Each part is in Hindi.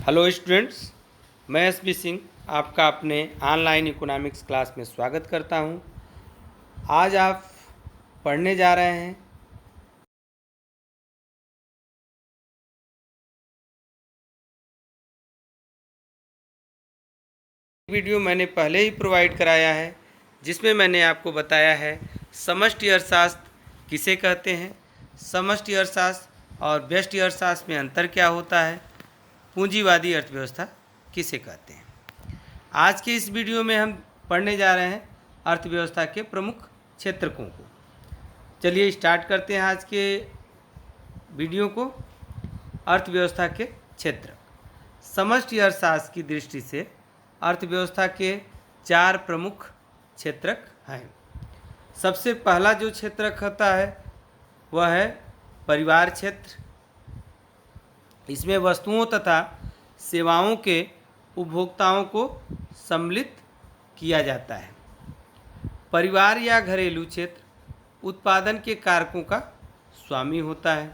हेलो स्टूडेंट्स, मैं एस.बी. सिंह आपका अपने ऑनलाइन इकोनॉमिक्स क्लास में स्वागत करता हूं। आज आप पढ़ने जा रहे हैं वीडियो मैंने पहले ही प्रोवाइड कराया है, जिसमें मैंने आपको बताया है समष्टि अर्थशास्त्र किसे कहते हैं, समष्टि अर्थशास्त्र और व्यष्टि अर्थशास्त्र में अंतर क्या होता है, पूंजीवादी अर्थव्यवस्था किसे कहते हैं। आज के इस वीडियो में हम पढ़ने जा रहे हैं अर्थव्यवस्था के प्रमुख क्षेत्रकों को। चलिए स्टार्ट करते हैं आज के वीडियो को। अर्थव्यवस्था के क्षेत्र। समष्टि अर्थशास्त्र की दृष्टि से अर्थव्यवस्था के 4 प्रमुख क्षेत्रक हैं। सबसे पहला जो क्षेत्रक होता है वह है परिवार क्षेत्र। इसमें वस्तुओं तथा सेवाओं के उपभोक्ताओं को सम्मिलित किया जाता है। परिवार या घरेलू क्षेत्र उत्पादन के कारकों का स्वामी होता है,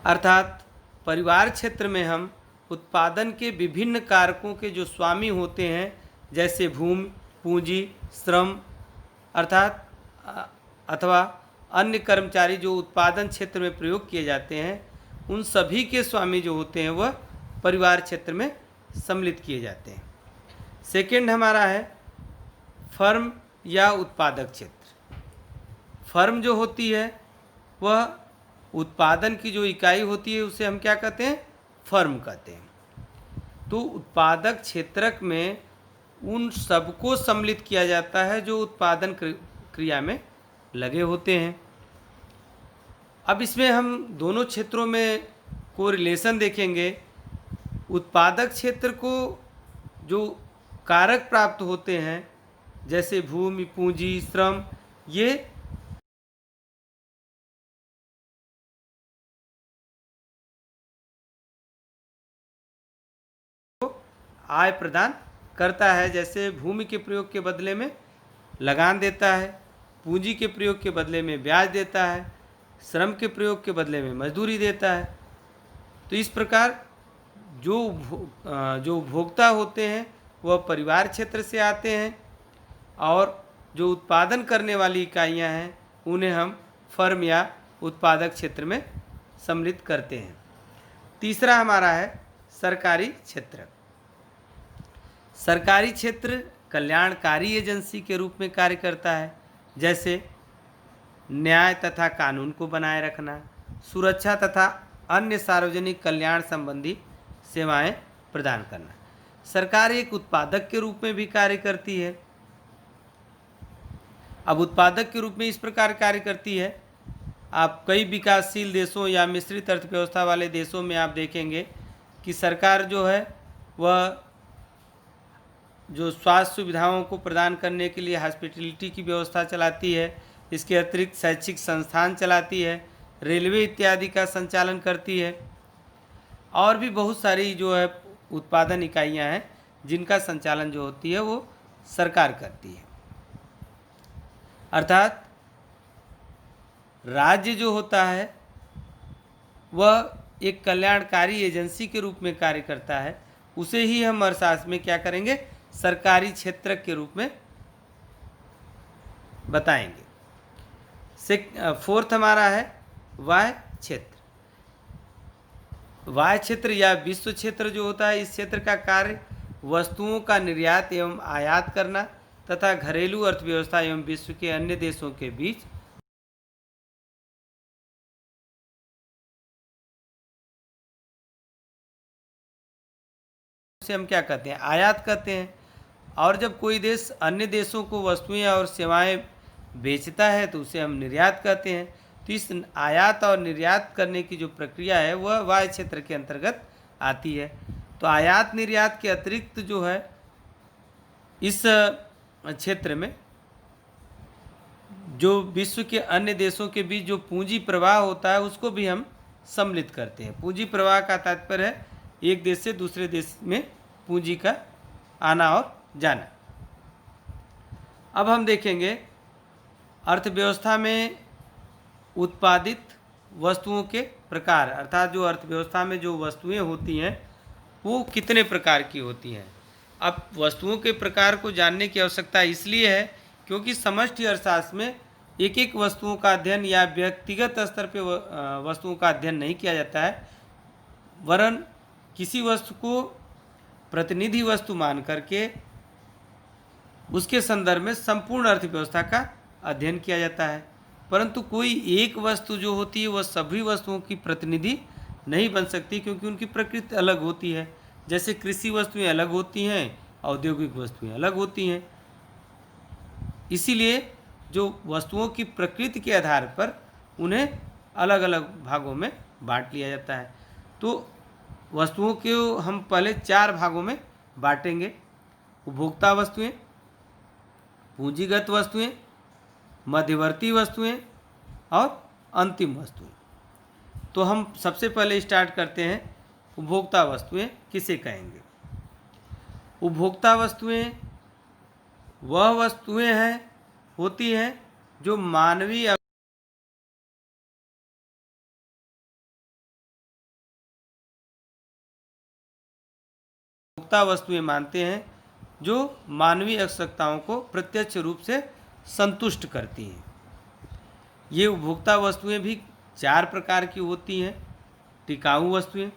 अर्थात परिवार क्षेत्र में हम उत्पादन के विभिन्न कारकों के जो स्वामी होते हैं, जैसे भूमि, पूंजी, श्रम अर्थात अथवा अन्य कर्मचारी जो उत्पादन क्षेत्र में प्रयोग किए जाते हैं, उन सभी के स्वामी जो होते हैं वह परिवार क्षेत्र में सम्मिलित किए जाते हैं। सेकंड हमारा है फर्म या उत्पादक क्षेत्र। फर्म जो होती है वह उत्पादन की जो इकाई होती है उसे हम क्या कहते हैं, फर्म कहते हैं। तो उत्पादक क्षेत्रक में उन सबको सम्मिलित किया जाता है जो उत्पादन क्रिया में लगे होते हैं। अब इसमें हम दोनों क्षेत्रों में को रिलेशन देखेंगे। उत्पादक क्षेत्र को जो कारक प्राप्त होते हैं, जैसे भूमि, पूंजी, श्रम, ये आय प्रदान करता है। जैसे भूमि के प्रयोग के बदले में लगान देता है, पूंजी के प्रयोग के बदले में ब्याज देता है, श्रम के प्रयोग के बदले में मजदूरी देता है। तो इस प्रकार जो उपभोक्ता होते हैं वह परिवार क्षेत्र से आते हैं और जो उत्पादन करने वाली इकाइयां हैं उन्हें हम फर्म या उत्पादक क्षेत्र में सम्मिलित करते हैं। तीसरा हमारा है सरकारी क्षेत्र। सरकारी क्षेत्र कल्याणकारी एजेंसी के रूप में कार्य करता है, जैसे न्याय तथा कानून को बनाए रखना, सुरक्षा तथा अन्य सार्वजनिक कल्याण संबंधी सेवाएं प्रदान करना। सरकार एक उत्पादक के रूप में भी कार्य करती है। अब उत्पादक के रूप में इस प्रकार कार्य करती है, आप कई विकासशील देशों या मिश्रित अर्थव्यवस्था वाले देशों में आप देखेंगे कि सरकार जो है वह जो स्वास्थ्य सुविधाओं को प्रदान करने के लिए हॉस्पिटलिटी की व्यवस्था चलाती है, इसके अतिरिक्त शैक्षिक संस्थान चलाती है, रेलवे इत्यादि का संचालन करती है, और भी बहुत सारी जो है उत्पादन इकाइयां हैं जिनका संचालन जो होती है वो सरकार करती है। अर्थात राज्य जो होता है वह एक कल्याणकारी एजेंसी के रूप में कार्य करता है, उसे ही हम अर्थशास्त्र में क्या करेंगे, सरकारी क्षेत्र के रूप में बताएंगे। फोर्थ हमारा है वाह्य क्षेत्र। वाह्य क्षेत्र या विश्व क्षेत्र जो होता है, इस क्षेत्र का कार्य वस्तुओं का निर्यात एवं आयात करना तथा घरेलू अर्थव्यवस्था एवं विश्व के अन्य देशों के बीच से हम क्या कहते हैं, आयात कहते हैं। और जब कोई देश अन्य देशों को वस्तुएं और सेवाएं बेचता है तो उसे हम निर्यात कहते हैं। तो इस आयात और निर्यात करने की जो प्रक्रिया है वह वाह्य क्षेत्र के अंतर्गत आती है। तो आयात निर्यात के अतिरिक्त जो है इस क्षेत्र में जो विश्व के अन्य देशों के बीच जो पूंजी प्रवाह होता है उसको भी हम सम्मिलित करते हैं। पूंजी प्रवाह का तात्पर्य है एक देश से दूसरे देश में पूंजी का आना और जाना। अब हम देखेंगे अर्थव्यवस्था में उत्पादित वस्तुओं के प्रकार, अर्थात जो अर्थव्यवस्था में जो वस्तुएं होती हैं वो कितने प्रकार की होती हैं। अब वस्तुओं के प्रकार को जानने की आवश्यकता इसलिए है क्योंकि समष्टि अर्थशास्त्र में एक एक वस्तुओं का अध्ययन या व्यक्तिगत स्तर पर वस्तुओं का अध्ययन नहीं किया जाता है, वरन किसी वस्तु को प्रतिनिधि वस्तु मान करके उसके संदर्भ में संपूर्ण अर्थव्यवस्था का अध्ययन किया जाता है। परंतु कोई एक वस्तु जो होती है वह सभी वस्तुओं की प्रतिनिधि नहीं बन सकती, क्योंकि उनकी प्रकृति अलग होती है। जैसे कृषि वस्तुएं अलग होती हैं, औद्योगिक वस्तुएं अलग होती हैं। इसीलिए जो वस्तुओं की प्रकृति के आधार पर उन्हें अलग अलग भागों में बांट लिया जाता है। तो वस्तुओं को हम पहले 4 भागों में बांटेंगे: उपभोक्ता वस्तुएं, पूंजीगत वस्तुएं, मध्यवर्ती वस्तुएं और अंतिम वस्तुएं। तो हम सबसे पहले स्टार्ट करते हैं, उपभोक्ता वस्तुएं किसे कहेंगे। उपभोक्ता वस्तुएं वह वस्तुएं होती हैं जो मानवीय उपभोक्ता वस्तुएं मानते हैं जो मानवीय आवश्यकताओं को प्रत्यक्ष रूप से संतुष्ट करती हैं। ये उपभोक्ता वस्तुएं भी 4 प्रकार की होती हैं। टिकाऊ वस्तुएं।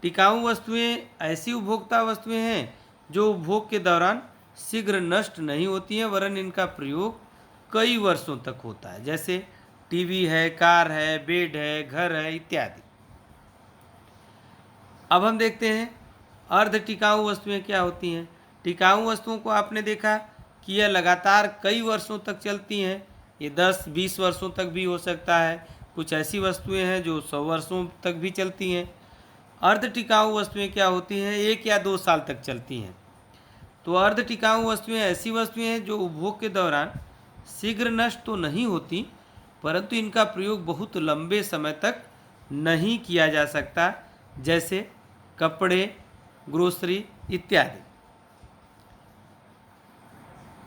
टिकाऊ वस्तुएं ऐसी उपभोक्ता वस्तुएं हैं जो उपभोग के दौरान शीघ्र नष्ट नहीं होती हैं, वरन इनका प्रयोग कई वर्षों तक होता है। जैसे टीवी है, कार है, बेड है, घर है इत्यादि। अब हम देखते हैं अर्ध टिकाऊ वस्तुएं क्या होती हैं। टिकाऊ वस्तुओं को आपने देखा कि यह लगातार कई वर्षों तक चलती हैं। ये 10-20 वर्षों तक भी हो सकता है। कुछ ऐसी वस्तुएं हैं जो 100 वर्षों तक भी चलती हैं। अर्ध टिकाऊ वस्तुएं क्या होती हैं, 1 या 2 साल तक चलती हैं। तो अर्ध टिकाऊ वस्तुएं ऐसी वस्तुएं हैं जो उपभोग के दौरान शीघ्र नष्ट तो नहीं होती, परंतु इनका प्रयोग बहुत लंबे समय तक नहीं किया जा सकता। जैसे कपड़े, ग्रोसरी इत्यादि।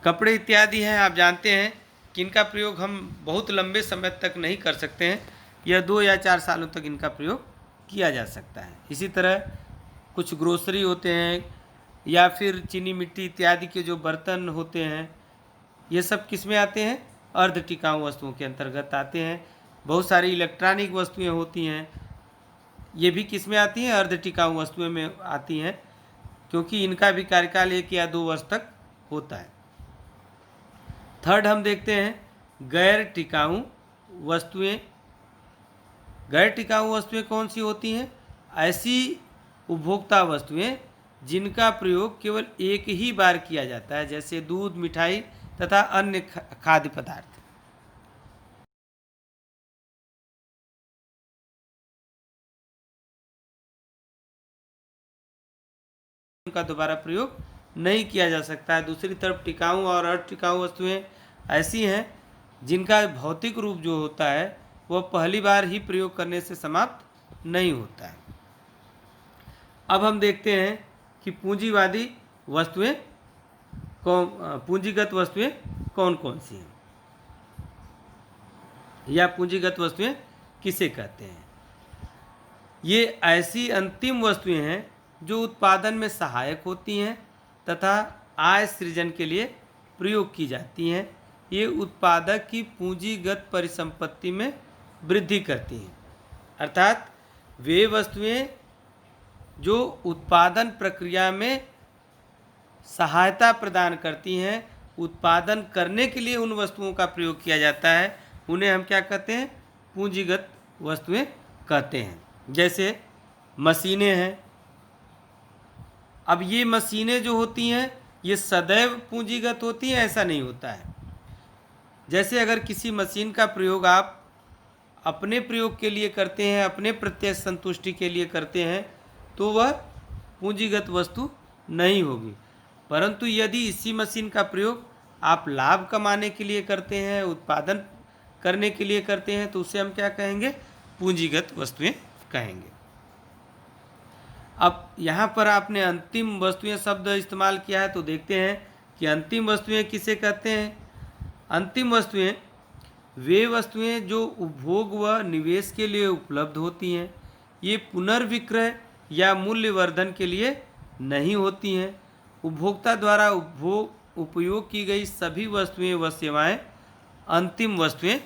कपड़े इत्यादि हैं, आप जानते हैं कि इनका प्रयोग हम बहुत लंबे समय तक नहीं कर सकते हैं। यह 2 या 4 सालों तक इनका प्रयोग किया जा सकता है। इसी तरह कुछ ग्रोसरी होते हैं या फिर चीनी मिट्टी इत्यादि के जो बर्तन होते हैं, ये सब किस में आते हैं, अर्ध टिकाऊ वस्तुओं के अंतर्गत आते हैं। बहुत सारी इलेक्ट्रॉनिक वस्तुएं होती हैं, ये भी किस में आती हैं, अर्ध टिकाऊ वस्तुएं में आती हैं, क्योंकि इनका भी कार्यकाल 1 या 2 वर्ष तक होता है। थर्ड हम देखते हैं गैर टिकाऊ वस्तुएं। गैर टिकाऊ वस्तुएं कौन सी होती हैं? ऐसी उपभोक्ता वस्तुएं जिनका प्रयोग केवल एक ही बार किया जाता है, जैसे दूध, मिठाई तथा अन्य खाद्य पदार्थ। उनका दोबारा प्रयोग नहीं किया जा सकता है। दूसरी तरफ टिकाऊ और अर्ध टिकाऊ वस्तुएं ऐसी हैं जिनका भौतिक रूप जो होता है वह पहली बार ही प्रयोग करने से समाप्त नहीं होता है। अब हम देखते हैं कि पूंजीवादी वस्तुएं पूंजीगत वस्तुएं कौन कौन सी हैं, या पूंजीगत वस्तुएं किसे कहते हैं। ये ऐसी अंतिम वस्तुएं हैं जो उत्पादन में सहायक होती हैं तथा आय सृजन के लिए प्रयोग की जाती हैं। ये उत्पादक की पूंजीगत परिसंपत्ति में वृद्धि करती हैं, अर्थात वे वस्तुएं जो उत्पादन प्रक्रिया में सहायता प्रदान करती हैं। उत्पादन करने के लिए उन वस्तुओं का प्रयोग किया जाता है, उन्हें हम क्या कहते हैं, पूंजीगत वस्तुएं कहते हैं। जैसे मशीनें हैं। अब ये मशीनें जो होती हैं ये सदैव पूंजीगत होती हैं, ऐसा नहीं होता है। जैसे अगर किसी मशीन का प्रयोग आप अपने प्रयोग के लिए करते हैं, अपने प्रत्यक्ष संतुष्टि के लिए करते हैं, तो वह पूंजीगत वस्तु नहीं होगी। परंतु यदि इसी मशीन का प्रयोग आप लाभ कमाने के लिए करते हैं, उत्पादन करने के लिए करते हैं, तो उसे हम क्या कहेंगे, पूंजीगत वस्तुएं कहेंगे। अब यहाँ पर आपने अंतिम वस्तुएं शब्द इस्तेमाल किया है, तो देखते हैं कि अंतिम वस्तुएं किसे कहते हैं। अंतिम वस्तुएं वे वस्तुएं जो उपभोग व निवेश के लिए उपलब्ध होती हैं, ये पुनर्विक्रय या मूल्यवर्धन के लिए नहीं होती हैं। उपभोक्ता द्वारा उपयोग की गई सभी वस्तुएं व सेवाएं अंतिम वस्तुएं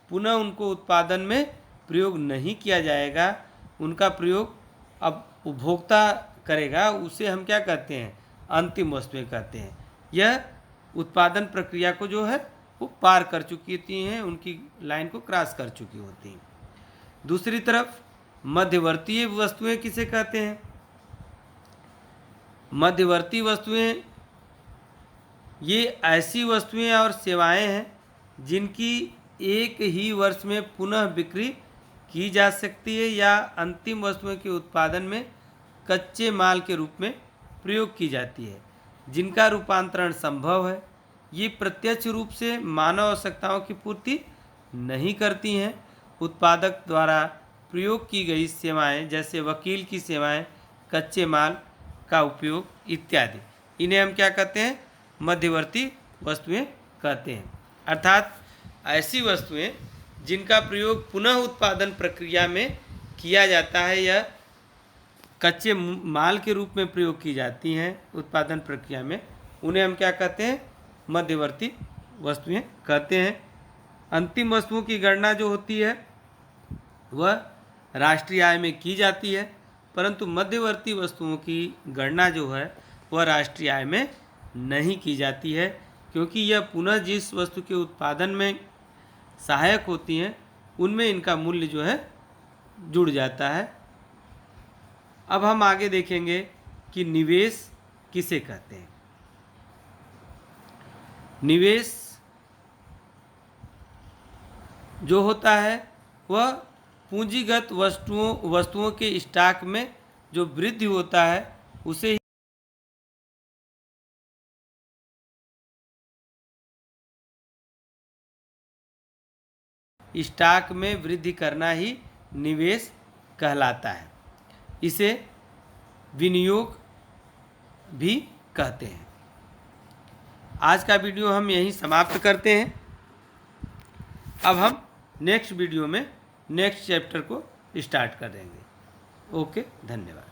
पुनः उनको उत्पादन में प्रयोग नहीं किया जाएगा। उनका प्रयोग अब उपभोक्ता करेगा, उसे हम क्या कहते हैं, अंतिम वस्तुएं कहते हैं। यह उत्पादन प्रक्रिया को जो है वो पार कर चुकी होती हैं, उनकी लाइन को क्रॉस कर चुकी होती हैं। दूसरी तरफ मध्यवर्ती वस्तुएं किसे कहते हैं? मध्यवर्ती वस्तुएं ये ऐसी वस्तुएं और सेवाएं हैं जिनकी एक ही वर्ष में पुनः बिक्री की जा सकती है या अंतिम वस्तुओं के उत्पादन में कच्चे माल के रूप में प्रयोग की जाती है, जिनका रूपांतरण संभव है। ये प्रत्यक्ष रूप से मानव आवश्यकताओं की पूर्ति नहीं करती हैं। उत्पादक द्वारा प्रयोग की गई सेवाएं जैसे वकील की सेवाएं, कच्चे माल का उपयोग इत्यादि, इन्हें हम क्या कहते हैं, मध्यवर्ती वस्तुएं कहते हैं। अर्थात ऐसी वस्तुएं जिनका प्रयोग पुनः उत्पादन प्रक्रिया में किया जाता है या कच्चे माल के रूप में प्रयोग की जाती हैं उत्पादन प्रक्रिया में, उन्हें हम क्या कहते हैं, मध्यवर्ती वस्तुएं कहते हैं। अंतिम वस्तुओं की गणना जो होती है वह राष्ट्रीय आय में की जाती है, परंतु मध्यवर्ती वस्तुओं की गणना जो है वह राष्ट्रीय आय में नहीं की जाती है, क्योंकि यह पुनः जिस वस्तु के उत्पादन में सहायक होती हैं उनमें इनका मूल्य जो है जुड़ जाता है। अब हम आगे देखेंगे कि निवेश किसे कहते हैं। निवेश जो होता है वह पूंजीगत वस्तुओं के स्टॉक में जो वृद्धि होता है उसे स्टॉक में वृद्धि करना ही निवेश कहलाता है। इसे विनियोग भी कहते हैं। आज का वीडियो हम यहीं समाप्त करते हैं। अब हम नेक्स्ट वीडियो में नेक्स्ट चैप्टर को स्टार्ट कर देंगे। ओके, धन्यवाद।